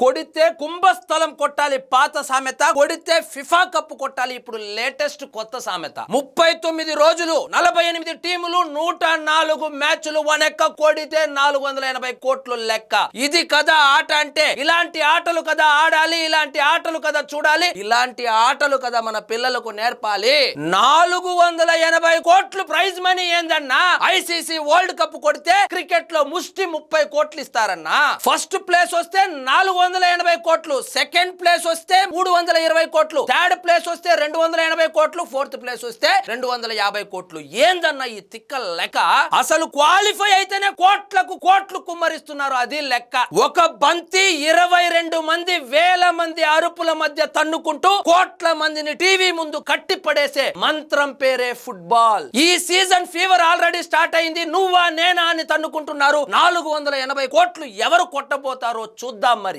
కొడితే కుంభస్థలం కొట్టాలి పాత సామెత, కొడితే ఫిఫా కప్పు కొట్టాలి ఇప్పుడు లేటెస్ట్ కొత్త సామెత. 39 రోజులు 48 టీములు 104 మ్యాచ్లు వనెక్క కొడితే 480 కోట్లు లెక్క. ఇది కదా ఆట అంటే. ఇలాంటి ఆటలు కదా ఆడాలి, ఇలాంటి ఆటలు కదా చూడాలి, ఇలాంటి ఆటలు కదా మన పిల్లలకు నేర్పాలి. 480 కోట్లు ప్రైజ్ మనీ ఏందన్నా? ఐసీసీ వరల్డ్ కప్ కొడితే క్రికెట్ లో ముష్టి 30 కోట్లు ఇస్తారన్నా. ఫస్ట్ ప్లేస్ వస్తే 480 కోట్లు, సెకండ్ ప్లేస్ వస్తే 320 కోట్లు, థర్డ్ ప్లేస్ వస్తే 280 కోట్లు, ఫోర్త్ ప్లేస్ వస్తే 250 కోట్లు. ఏందన్నా ఈ తిక్క లెక్క? అసలు క్వాలిఫై అయితేనే కోట్లకు కోట్లు కుమ్మరిస్తున్నారు, అది లెక్క. ఒక బంతి 22 మంది వేల మంది అరుపుల మధ్య తన్నుకుంటూ కోట్ల మందిని టీవీ ముందు కట్టి పడేసే మంత్రం పేరే ఫుట్బాల్. ఈ సీజన్ ఫీవర్ ఆల్రెడీ స్టార్ట్ అయింది. నువ్వా నేనా అని తన్నుకుంటున్నారు. 480 కోట్లు ఎవరు కొట్టబోతారో చూద్దాం మరి.